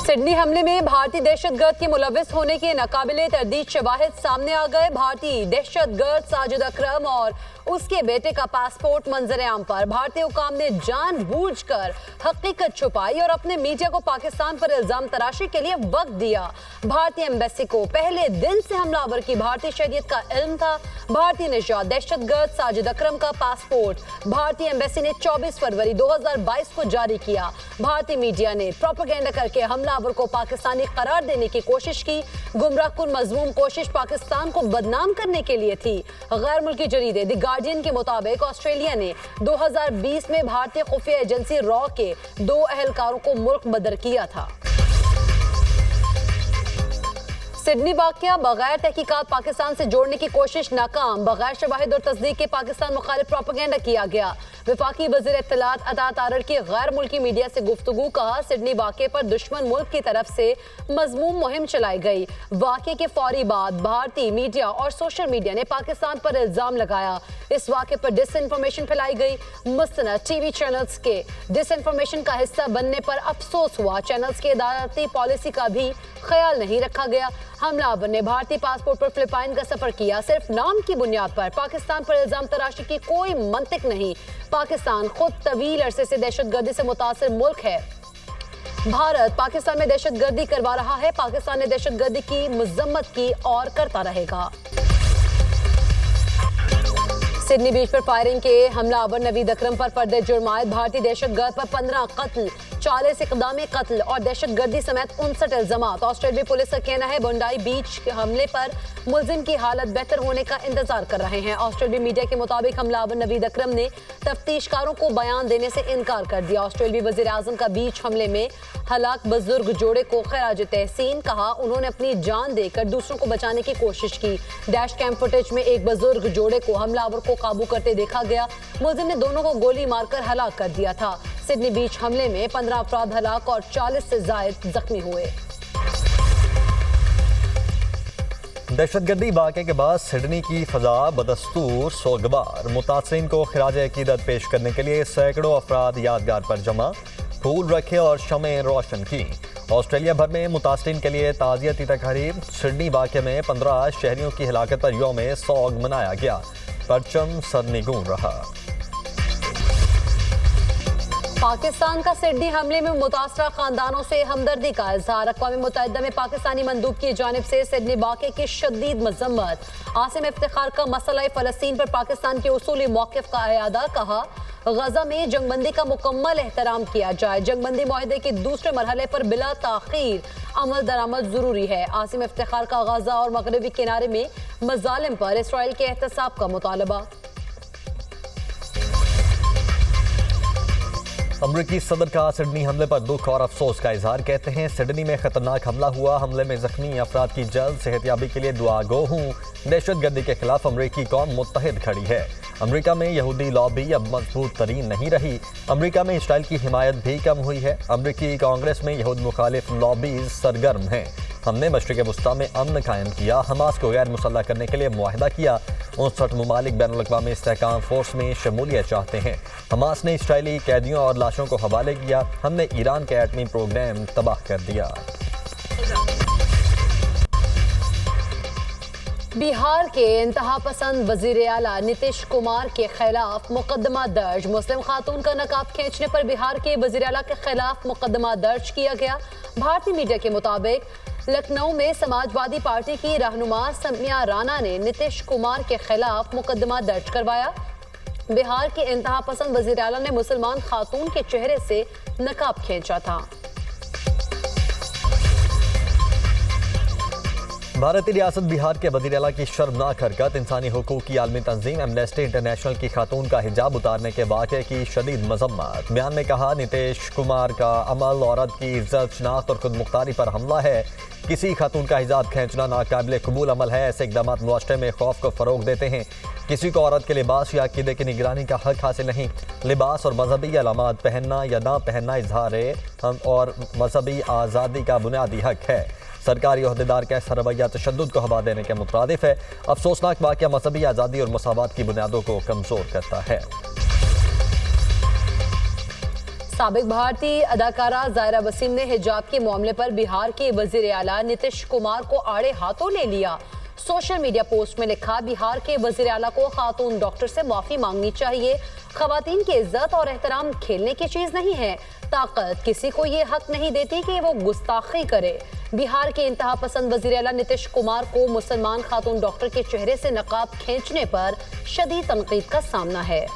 Sydney हमले में भारतीय दहशतगर्द के मुलविस होने के नाकाबिले तरदीद शवाहिद सामने आ गए। भारतीय दहशतगर्द साजिद अकरम और उसके बेटे का पासपोर्ट मंजर आम पर। भारतीय हुकाम ने जानबूझकर हकीकत छुपाई और अपने मीडिया को पाकिस्तान पर इल्जाम तराशी के लिए वक्त दिया। भारतीय एम्बेसी को पहले दिन से हमलावर की भारतीय शरीयत का इल्म था। भारतीय निजात दहशतगर्द साजिद अकरम का पासपोर्ट भारतीय एम्बेसी ने 24 फरवरी 2022 को जारी किया। भारतीय मीडिया ने प्रोपेगेंडा करके हमलावर को पाकिस्तानी करार देने की कोशिश की। गुमराहकुन मजमूम कोशिश पाकिस्तान को बदनाम करने के लिए थी। गैर मुल्की जरीदे द गार्डियन के मुताबिक ऑस्ट्रेलिया ने 2020 में भारतीय खुफिया एजेंसी रॉ के 2 अहलकारों को मुल्क बदर किया था। सिडनी वाकया बगैर तहकीकात पाकिस्तान से जोड़ने की कोशिश नाकाम। बगैर शवाहिद और तस्दीक के पाकिस्तान मुखालिफ प्रोपेगेंडा किया गया। वफाकी वज़ीर इत्तलात अता तारड़ की गैर मुल्की मीडिया से गुफ्तगू। कहा, सिडनी वाक़े पर दुश्मन मुल्क की तरफ से मजमूम मुहिम चलाई गई। वाक़े के फौरी बाद भारतीय मीडिया और सोशल मीडिया ने पाकिस्तान पर इल्जाम लगाया। इस वाक़े पर डिसइंफॉर्मेशन फैलाई गई। मुस्तनद टीवी चैनल्स के डिसइंफॉर्मेशन का हिस्सा बनने पर अफसोस हुआ। चैनल्स की अदालती पॉलिसी का भी ख्याल नहीं रखा गया। हमलावर ने भारतीय पासपोर्ट पर फिलिपाइन का सफर किया। सिर्फ नाम की बुनियाद पर पाकिस्तान पर इल्जाम तराशी की कोई मंतिक नहीं। पाकिस्तान खुद तवील अरसे से दहशतगर्दी से मुतासिर मुल्क है। भारत पाकिस्तान में दहशतगर्दी करवा रहा है। पाकिस्तान ने दहशतगर्दी की मजम्मत की और करता रहेगा। सिडनी बीच पर फायरिंग के हमलावर नवीद अकरम पर फर्द जुर्म आयद। भारतीय दहशतगर्द पर 15 कत्ल, 40 इक़दाम कत्ल और दहशतगर्दी समेत 59 इल्जामात। ऑस्ट्रेलियाई पुलिस का कहना है बोंडाई बीच के हमले पर मुलजिम की हालत बेहतर होने का इंतजार कर रहे हैं। ऑस्ट्रेलियाई मीडिया के मुताबिक हमलावर नवीद अकरम ने तफ्तीशकारों को बयान देने से इनकार कर दिया। ऑस्ट्रेलियाई वज़ीर आज़म का बीच हमले में हलाक बुजुर्ग जोड़े को खराज तहसीन। कहा, उन्होंने अपनी जान देकर दूसरों को बचाने की कोशिश की। डैश कैम फुटेज में एक बुजुर्ग जोड़े को हमलावर को काबू करते देखा गया। मुलजिम ने दोनों को गोली मारकर हलाक कर दिया था। सिडनी बीच हमले में 15 अफराद हलाक और 40 से ज्यादा जख्मी हुए। दहशतगर्दी वाक़े के बाद सिडनी की फजा बदस्तूर सोगवार। मुतासिरीन को खिराज अकीदत पेश करने के लिए सैकड़ों अफराद यादगार पर जमा, फूल रखे और शमें रोशन की। ऑस्ट्रेलिया भर में मुतासिरीन के लिए ताज़ियती तकरीब। सिडनी वाक़े में 15 शहरियों की हिलाकत पर यौम सोग मनाया गया। परचम सरनिगूं रहा। पाकिस्तान का सिडनी हमले में मुतासरा खानदानों से हमदर्दी का इजहार। अक़वाम मुत्तहिदा में पाकिस्तानी मंदूब की जानिब से सिडनी वाक़े की शदीद मज़म्मत। आसिम इफ्तिखार का मसला फ़लस्तीन पर पाकिस्तान के उसूली मौक़िफ़ का अयादा। कहा, गजा में जंगबंदी का मुकम्मल एहतराम किया जाए। जंगबंदी मुआहदे के दूसरे मरहले पर बिला ताख़ीर अमल दरामद ज़रूरी है। आसिम इफ्तिखार का गजा और मगरबी किनारे में मज़ालिम पर इसराइल के एहतसाब का मुतालबा। अमरीकी सदर का सिडनी हमले पर दुख और अफसोस का इजहार। कहते हैं, सिडनी में खतरनाक हमला हुआ। हमले में जख्मी अफराद की जल्द सेहतयाबी के लिए दुआ गो हूँ। दहशतगर्दी के खिलाफ अमरीकी कौम मुत्तहिद खड़ी है। अमरीका में यहूदी लॉबी अब मजबूत तरीन नहीं रही। अमरीका में इसराइल की हिमायत भी कम हुई है। अमरीकी कांग्रेस में यहूद मुखालिफ लॉबीज सरगर्म हैं। हमने मशरिक़ वस्ता में अमन कायम किया। हमास को गैर मुसल्लह करने के लिए मुआहिदा किया। 59 ममालिक बैनुल-अक़वामी इस्तेहकाम फोर्स में शमूलियत चाहते हैं। हमास ने इसराइली कैदियों और लाशों को हवाले किया। हमने ईरान के एटमी प्रोग्राम तबाह कर दिया। बिहार के इंतहा पसंद वजीर आला नीतीश कुमार के खिलाफ मुकदमा दर्ज। मुस्लिम खातून का नकाब खींचने पर बिहार के वजीर आला के खिलाफ मुकदमा दर्ज किया गया। भारतीय मीडिया के मुताबिक लखनऊ में समाजवादी पार्टी की रहनुमा समिया राणा ने नीतीश कुमार के खिलाफ मुकदमा दर्ज करवाया। बिहार के इंतहा पसंद वजीर आला ने मुसलमान खातून के चेहरे से नकाब खींचा था। भारतीय रियासत बिहार के वज़ीर आला की शर्मनाक हरकत। इंसानी हुकूक की आलमी तंजीम एमनेस्टी इंटरनेशनल की खातून का हिजाब उतारने के वाक़े की शदीद मजम्मत। बयान में कहा, नीतीश कुमार का अमल औरत की इज्जत, शनाख्त और खुद मुख्तारी पर हमला है। किसी खातून का हिजाब खींचना नाकाबिले कबूल अमल है। ऐसे इक़दाम मुआशरे में खौफ को फ़रोग देते हैं। किसी को औरत के लिबास या अक़ीदे की निगरानी का हक हासिल नहीं। लिबास और मजहबी अलामात पहनना या ना पहनना इजहार और मजहबी आज़ादी का बुनियादी हक है। सरकारी ओहदेदार का ऐसा रवैया तशद्दुद को हवा देने के मुतरादिफ है। अफसोसनाक वाक़या मजहबी आज़ादी और मसावत की बुनियादों को कमज़ोर करता है। साबिक भारतीय अदाकारा जायरा वसीम ने हिजाब के मामले पर बिहार के वजीर आला नीतीश कुमार को आड़े हाथों ले लिया। सोशल मीडिया पोस्ट में लिखा, बिहार के वजीर आला को खातून डॉक्टर से माफी मांगनी चाहिए। खवातीन की इज्जत और एहतराम खेलने की चीज नहीं है। ताकत किसी को ये हक नहीं देती कि वो गुस्ताखी करे। बिहार के इंतहा पसंद वजीर आला नीतीश कुमार को मुसलमान खातून डॉक्टर के चेहरे से नकाब खींचने पर शदीद तनकीद का सामना है।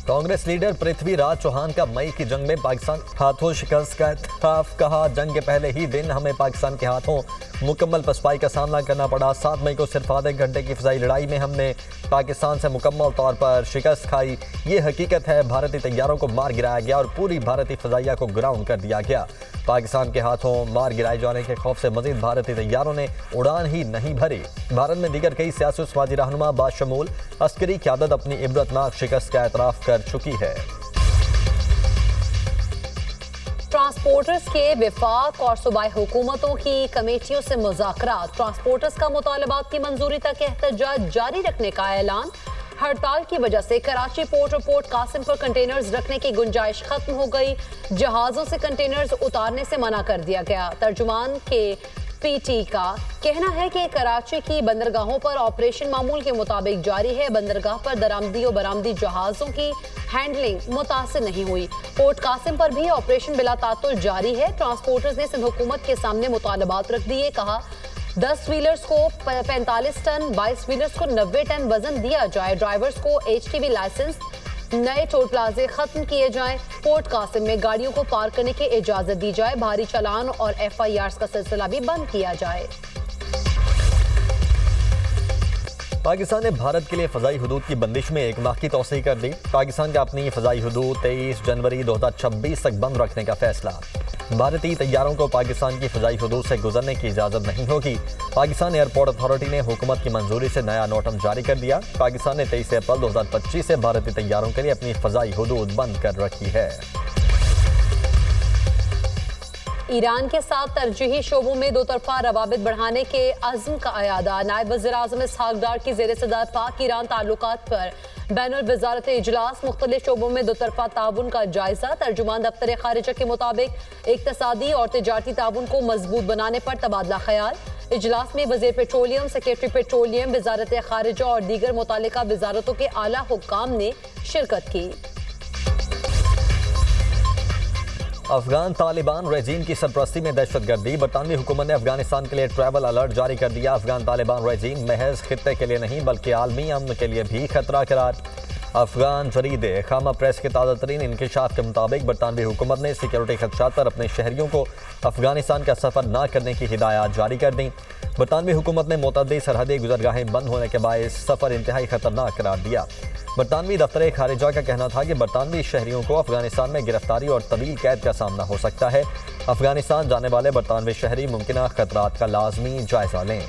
कांग्रेस लीडर पृथ्वीराज चौहान का मई की जंग में पाकिस्तान हाथों शिकस्त का इत्तेफाक। कहा, जंग के पहले ही दिन हमें पाकिस्तान के हाथों मुकम्मल पसपाई का सामना करना पड़ा। 7 मई को सिर्फ आधे घंटे की फ़िज़ाई लड़ाई में हमने पाकिस्तान से मुकम्मल तौर पर शिकस्त खाई। ये हकीकत है, भारतीय तैयारों को मार गिराया गया और पूरी भारतीय फ़िज़ाइया को ग्राउंड कर दिया गया। पाकिस्तान के हाथों मार गिराए जाने के खौफ से मजीद भारतीय तैयारों ने उड़ान ही नहीं भरी। भारत में दीगर कई सियासी समाजी रहनुमा बाशमूल अस्करी क़यादत अपनी इबरतनाक शिकस्त का एतराफ़ कर चुकी है। ट्रांसपोर्टर्स के विफाक और सूबाई हुकूमतों की कमेटियों से मुज़ाकरात। ट्रांसपोर्टर्स का मुतालबात की मंजूरी तक एहतजाज जारी रखने का ऐलान। हड़ताल की वजह से कराची पोर्ट और पोर्ट कासिम पर कंटेनर्स रखने की गुंजाइश खत्म हो गई। जहाजों से कंटेनर्स उतारने से मना कर दिया गया। तर्जुमान के पीटी का कहना है कि कराची की बंदरगाहों पर ऑपरेशन मामूल के मुताबिक जारी है। बंदरगाह पर दरामदी और बरामदी जहाजों की हैंडलिंग मुतासिर नहीं हुई। पोर्ट कासिम पर भी ऑपरेशन बिला तातुल जारी है। ट्रांसपोर्टर्स ने सिंध हुकूमत के सामने मुतालबात रख दिए। कहा, 10 व्हीलर्स को 45 टन, 22 व्हीलर्स को 90 टन वजन दिया जाए। ड्राइवर्स को HTV लाइसेंस, नए टोल प्लाजे खत्म किए जाएं। पोर्ट कासिम में गाड़ियों को पार करने की इजाजत दी जाए। भारी चालान और FIRs का सिलसिला भी बंद किया जाए। पाकिस्तान ने भारत के लिए फ़ज़ाई हुदूद की बंदिश में 1 माह की तौसीह कर दी। पाकिस्तान का अपनी फ़ज़ाई हुदूद 23 जनवरी 2026 तक बंद रखने का फैसला। भारतीय तैयारों को पाकिस्तान की फ़ज़ाई हुदूद से गुजरने की इजाज़त नहीं होगी। पाकिस्तान एयरपोर्ट अथॉरिटी ने हुकूमत की मंजूरी से नया नोटम जारी कर दिया। पाकिस्तान ने 23 अप्रैल 2025 से भारतीय तैयारों के लिए अपनी फ़ज़ाई हुदूद बंद कर रखी है। ईरान के साथ तरजीही शोबों में दो तरफा रवाबित बढ़ाने के अज़्म का अयादा। नायब वज़ीर आज़म इसहाक डार की ज़ेर सदारत पाक ईरान ताल्लुकात पर बैनुल वज़ारत इजलास। मुख्तलिफ शोबों में दो तरफा ताउन का जायजा। तर्जुमान दफ्तर खारिजा के मुताबिक इक़्तिसादी और तिजारती ताउन को मजबूत बनाने पर तबादला ख्याल। इजलास में वज़ीर पेट्रोलियम, सेक्रेटरी पेट्रोलियम, वज़ारत खारिजा और दीगर मुतालिका वज़ारतों के आला हुक्काम ने शिरकत की। अफगान तालिबान रेजीम की सरपरस्ती में दहशतगर्दी। बरतानवी हुकूमत ने अफगानिस्तान के लिए ट्रैवल अलर्ट जारी कर दिया। अफगान तालिबान रेजीम महज खित्ते के लिए नहीं बल्कि आलमी अमन के लिए भी खतरा करार। अफगान जरीदे खामा प्रेस के ताज़ा तरीन इंकशाफ के मुताबिक बरतानवी हुकूमत ने सिक्योरिटी खदशात पर अपने शहरियों को अफगानिस्तान का सफ़र न करने की हिदायत जारी कर दी। बरतानवी हुकूमत ने मुतअद्दिद सरहदी गुजरगाहें बंद होने के बायस सफ़र इंतहाई खतरनाक करार दिया। बरतानवी दफ्तर खारिजा का कहना था कि बरतानवी शहरियों को अफगानिस्तान में गिरफ्तारी और तवील कैद का सामना हो सकता है। अफगानिस्तान जाने वाले बरतानवी शहरी मुमकिन खतरात का लाजमी जायजा लें।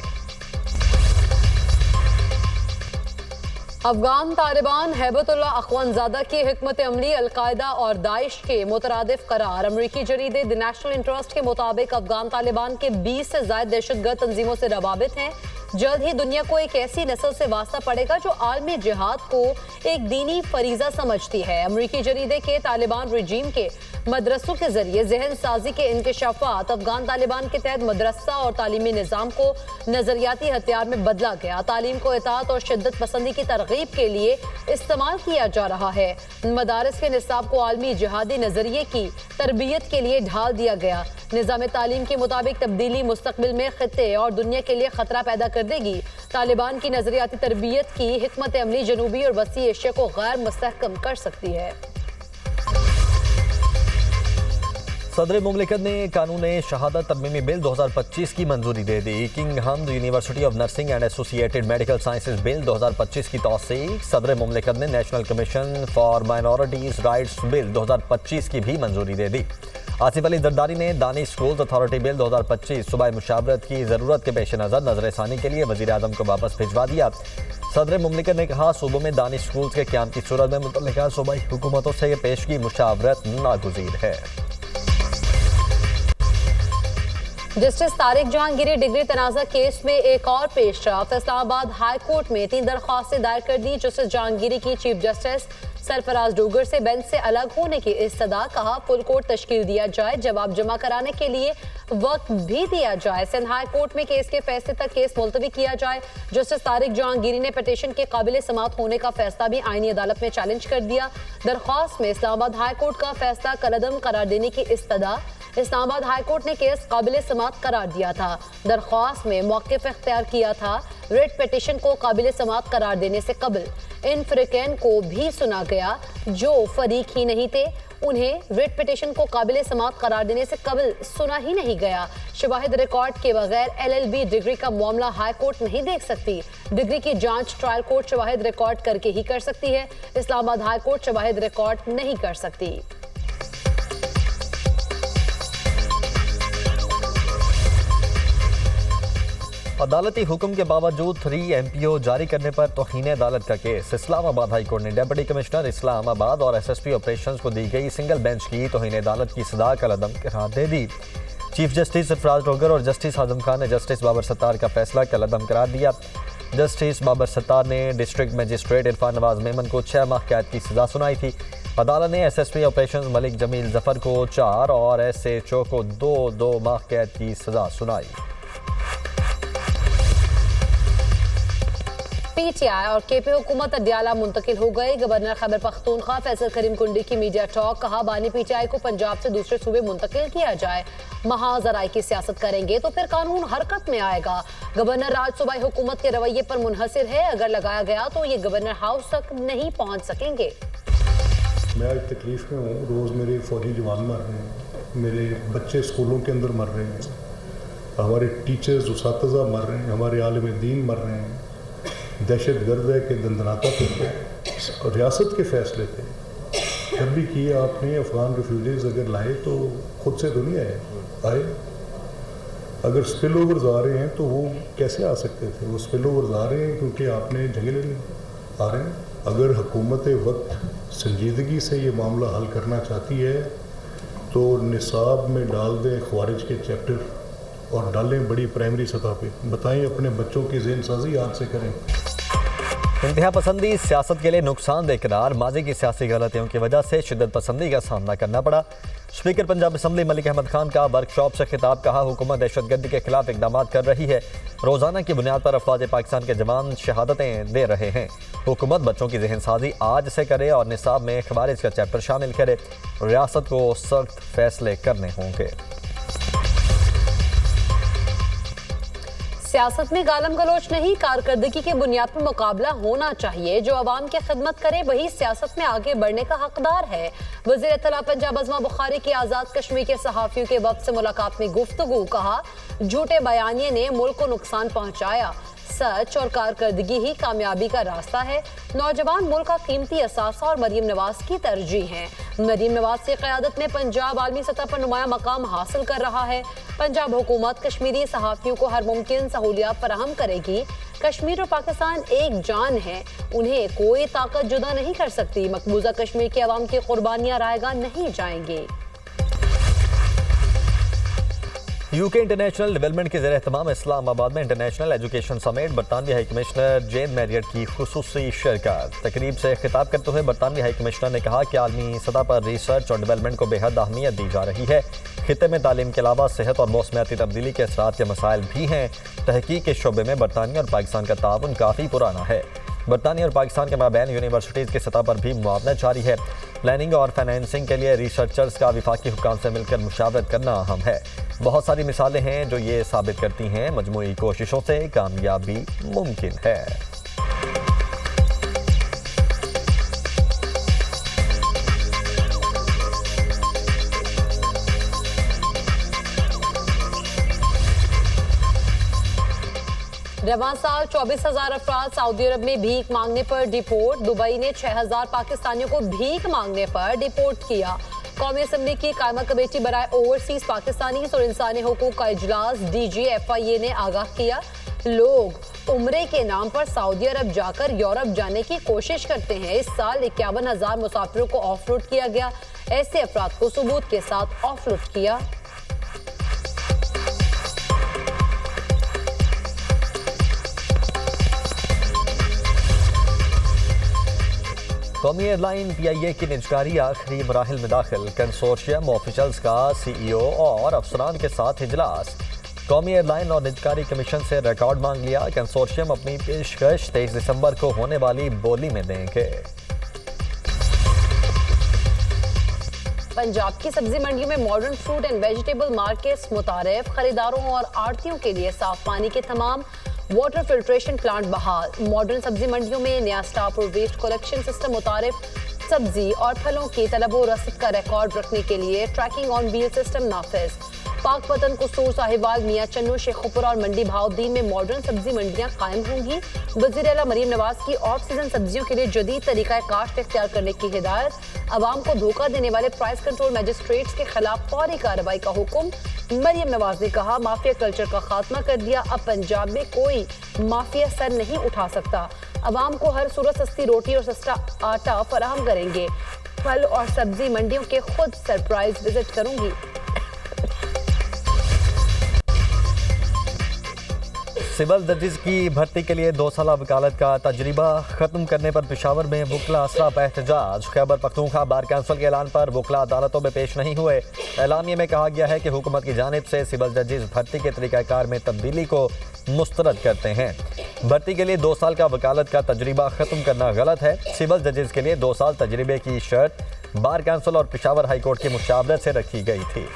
अफगान तालिबान हैबतुल्लाह अखवंजादा की हिकमत अमली अलकायदा और दाइश के मुतरादिफ करार। अमरीकी जरीदे द नेशनल इंटरेस्ट के मुताबिक अफगान तालिबान के 20 से ज़ायद दहशतगर्द तंजीमों से रवाबित हैं। जल्द ही दुनिया को एक ऐसी नस्ल से वास्ता पड़ेगा जो आलमी जिहाद को एक दीनी फरीजा समझती है। अमरीकी जरीदे के तालिबान रजीम के मदरसों के जरिए जहन साजी के इंकशाफात। अफगान तालिबान के तहत मदरसा और तालीमी निज़ाम को नजरियाती हथियार में बदला गया। तालीम को इताअत और शिद्दत पसंदी की तरगीब के लिए इस्तेमाल किया जा रहा है। मदारस के निसाब को आलमी जिहादी नजरिए की तरबियत के लिए ढाल दिया गया। निज़ाम तालीम के मुताबिक तब्दीली मुस्तकबिल में खित्ते और दुनिया के लिए खतरा पैदा कर देगी। तालिबान की नजरियाती तरबियत की हिकमत अमली जनूबी और वसी एशिया को गैर मुस्तहकम कर सकती है। सदर मुमलिकत ने कानून शहादत तरमीमी बिल 2025 की मंजूरी दे दी। King Hamad university of nursing and associated medical sciences bill 2025 की तौसीक। सदर मुमलिकत ने national commission for minorities rights bill 2025 की भी मंजूरी दे दी। आसिफ अली जरदारी ने दानिश स्कूल्स अथॉरिटी बिल 2025 सूबाई मुशावरत की ज़रूरत के पेश नज़र नजरसानी के लिए वज़ीर आज़म को वापस भिजवा दिया। सदर मुमलिकत ने कहा, सूबों में दानिश स्कूल्स के क़याम की सूरत में मुतल्लिका सूबाई हुकूमतों से पेशगी मुशावरत नागुज़ीर है। जस्टिस तारिक जहांगीरी डिग्री तनाज़ा केस में एक और पेश रफ्त। इस्लामाबाद हाई कोर्ट में 3 दरख्वास्तें दायर कर दी। जस्टिस जहांगीरी की चीफ जस्टिस सरफराज डोगर से बेंच से अलग होने की इस्तदा, कहा फुल कोर्ट तश्कील दिया जाए, जवाब जमा कराने के लिए वक्त भी दिया जाए। सिंध हाई कोर्ट में केस के फैसले तक केस मुलतवी किया जाए। जस्टिस तारिक जहांगीरी ने पिटीशन के काबिल समाअत होने का फैसला भी आईनी अदालत में चैलेंज कर दिया। दरख्वास्त में इस्लामाबाद हाई कोर्ट का फैसला कलअदम करार देने की इस्तदा, इस्लामाबाद हाई कोर्ट ने केस काबिल समाअत करार दिया था। दरख्वास्त में मौक़िफ़ इख्तियार किया था। रिट पिटीशन को काबिल समाअत करार देने से कबल इन फ़रीक़ैन को भी सुना गया जो फरीक ही नहीं थे। उन्हें रिट पिटीशन को काबिल समाअत करार देने से कबल सुना ही नहीं गया। शवाहिद रिकॉर्ड के बगैर LLB डिग्री का मामला हाई कोर्ट नहीं देख सकती। डिग्री की जांच ट्रायल कोर्ट शवाहिद रिकॉर्ड करके ही कर सकती है। इस्लामाबाद हाई कोर्ट शवाहिद रिकॉर्ड नहीं कर सकती। अदालती हुक्म के बावजूद 3 MPO जारी करने पर तौहीन अदालत का केस। इस्लामाबाद हाई कोर्ट ने डिप्टी कमिश्नर इस्लामाबाद और SSP ऑपरेशंस को दी गई सिंगल बेंच की तौहीन अदालत की सदा कलअदम करार दे दी। चीफ जस्टिस सरफराज डोगर और जस्टिस आजम खान ने जस्टिस बाबर सत्तार का फैसला कलअदम करार दिया। जस्टिस बाबर सत्तार ने डिस्ट्रिक्ट मजिस्ट्रेट इरफान नवाज मेमन को 6 माह कैद की सजा सुनाई थी। अदालत ने SSP ऑपरेशंस मलिक जमील जफर को 4 और SHO को 2 माह कैद की सजा सुनाई। PTI और KP हुकूमत अडियाला मुंतकिल हो गए। गवर्नर खैबर पख्तूनख्वा फैसल करीम कुंडी की मीडिया टॉक, कहा बानी PTI को पंजाब से दूसरे सूबे मुंतकिल किया जाए। महाजराई की सियासत करेंगे तो फिर कानून हरकत में आएगा। गवर्नर राज सूबाई हुकूमत के रवैये पर मुनहसिर है, अगर लगाया गया तो ये गवर्नर हाउस तक नहीं पहुंच सकेंगे। मैं आज तकलीफ में हूँ। रोज़ मेरे फौजी जवान मर रहे हैं, मेरे बच्चे स्कूलों के अंदर मर रहे हैं, हमारे टीचर्स उसातिज़ा मर रहे हैं, हमारे आलिम दीन मर रहे हैं। दहशत गर्द है कि दंदनाता तो रियासत के फैसले थे, जब भी किए आपने। अफगान रिफ्यूजीज अगर लाए तो खुद से तो नहीं आए। अगर स्पिल ओवर्स आ रहे हैं तो वो कैसे आ सकते थे? वो स्पिल ओवर्स आ रहे हैं क्योंकि आपने जंगल आ रहे हैं। अगर हुकूमत वक्त संजीदगी से ये मामला हल करना चाहती है तो निसाब में डाल दें ख्वारिज के चैप्टर और डालें बड़ी प्राइमरी सतह पे। बताएं अपने बच्चों की ज़हन साजी आज से करें। इंतहा पसंदी सियासत के लिए नुकसानदेह करार, माजी की सियासी गलतियों की वजह से शिद्दत पसंदी का सामना करना पड़ा। स्पीकर पंजाब असम्बली मलिक अहमद खान का वर्कशॉप से खिताब, कहा हुकूमत दहशतगर्दी के खिलाफ इकदाम कर रही है। रोजाना की बुनियाद पर अफवाज पाकिस्तान के जवान शहादतें दे रहे हैं। हुकूमत बच्चों की जहन साजी आज से करे और निसाब में खवारिज का चैप्टर शामिल करे। रियासत को सख्त फैसले करने होंगे। सियासत में गालम गलोच नहीं, कारकर्दगी के बुनियाद पर मुकाबला होना चाहिए। जो अवाम की खिदमत करे वही सियासत में आगे बढ़ने का हकदार है। वज़ीर इत्तला पंजाब अज़मा बुखारी की आज़ाद कश्मीर के सहाफ़ियों के वक्त से मुलाकात में गुफ्तगू, कहा झूठे बयानिए ने मुल्क को नुकसान पहुँचाया। सच और कारकर्दगी ही कामयाबी का रास्ता है। नौजवान मुल्क का कीमती असासा और मरीम नवाज की तरजीह है। मरीम नवाज की क़यादत में पंजाब आलमी सतह पर नुमाया मकाम हासिल कर रहा है। पंजाब हुकूमत कश्मीरी सहाफ़ियों को हर मुमकिन सहूलियात फराहम करेगी। कश्मीर और पाकिस्तान एक जान है, उन्हें कोई ताकत जुदा नहीं कर सकती। मकबूजा कश्मीर की आवाम की कुर्बानियाँ रायगा नहीं जाएंगी। UK इंटरनेशनल डेवलपमेंट के ज़ेर एहतमाम इस्लामाबाद में इंटरनेशनल एजुकेशन समेट बरतानवी हाई कमिश्नर जेन मैरियट की खुसूसी शिरकत। तकरीब से खिताब करते हुए बरतानवी हाई कमिश्नर ने कहा कि आलमी सतह पर रिसर्च और डेवलपमेंट को बेहद अहमियत दी जा रही है। खिते में तालीम के अलावा सेहत और मौसमियाती तब्दीली के असरात के मसाइल भी हैं। तहकीक के शोबे में बरतानिया और पाकिस्तान का ताउन काफ़ी पुराना है। बरतानिया और पाकिस्तान के माबैन यूनिवर्सिटीज़ की सतह पर भी मुआवनत जारी है। प्लानिंग और फाइनेंसिंग के लिए रिसर्चर्स का वफाकी हुकाम से मिलकर मुशावरत करना अहम है। बहुत सारी मिसालें हैं जो ये साबित करती हैं मजमूई कोशिशों से कामयाबी मुमकिन है। रवां साल 24,000 अफराद सऊदी अरब में भीख मांगने पर डिपोर्ट। दुबई ने 6,000 पाकिस्तानियों को भीख मांगने पर डिपोर्ट किया। कौमी असम्बली की कायमा कमेटी बराए ओवरसीज पाकिस्तानी और इंसानी हुकूक का इजलास DG-FIA ने आगाह किया। लोग उम्रे के नाम पर सऊदी अरब जाकर यूरोप जाने की कोशिश करते हैं। इस साल 51,000 मुसाफिरों को ऑफलोड किया गया। ऐसे अफराद को सबूत के साथ ऑफलोड किया। कौमी एयरलाइन PIA की निजकारी आखिरी मराहिल में दाखिल, कंसोर्शियम ऑफिशल्स का CEO और अफसरान के साथ इजलास। कौमी एयरलाइन और निजकारी कमीशन से रिकॉर्ड मांग लिया, कंसोर्शियम अपनी पेशकश 23 दिसंबर को होने वाली बोली में देंगे। पंजाब की सब्जी मंडियों में modern fruit and vegetable markets मुतारिफ, खरीदारों और आड़तियों के लिए साफ पानी के तमाम वाटर फिल्ट्रेशन प्लांट बहाल। मॉडर्न सब्जी मंडियों में नया स्टाफ और वेस्ट कलेक्शन सिस्टम मुतारिफ, सब्जी और फलों की तलब व रसद का रिकॉर्ड रखने के लिए ट्रैकिंग ऑन व्हील सिस्टम नाफिज। पाकपतन, कसूर, साहिवाल, मियां चन्नू, शेखुपुरा और मंडी भावदीन में मॉडर्न सब्जी मंडियां कायम होंगी। वज़ीर आला मरीम नवाज की ऑफ सीजन सब्जियों के लिए जदीद तरीका काश्त इख्तियार करने की हिदायत। अवाम को धोखा देने वाले प्राइस कंट्रोल मजिस्ट्रेट्स के खिलाफ फौरी कार्रवाई का हुक्म। मरीम नवाज ने कहा, माफिया कल्चर का खात्मा कर दिया, अब पंजाब में कोई माफिया सर नहीं उठा सकता। अवाम को हर सूरत सस्ती रोटी और सस्ता आटा फराहम करेंगे। फल और सब्जी मंडियों के खुद सरप्राइज विजिट करूंगी। सिविल जजेस की भर्ती के लिए 2 साल वकालत का तजर्बा खत्म करने पर पेशावर में वकला असराफ एहतजाज। खैबर पख्तूनख्वा बार काउंसिल के ऐलान पर वकला अदालतों में पेश नहीं हुए। एलानिये में कहा गया है कि हुकूमत की जानिब से सिविल जजेस भर्ती के तरीक़ाकार में तब्दीली को मुस्तरद करते हैं। भर्ती के लिए 2 साल का वकालत का तजर्बा खत्म करना गलत है। सिविल जजेस के लिए 2 साल तजर्बे की शर्त बार काउंसिल और पेशावर हाई कोर्ट की मुशावरत से रखी गई थी।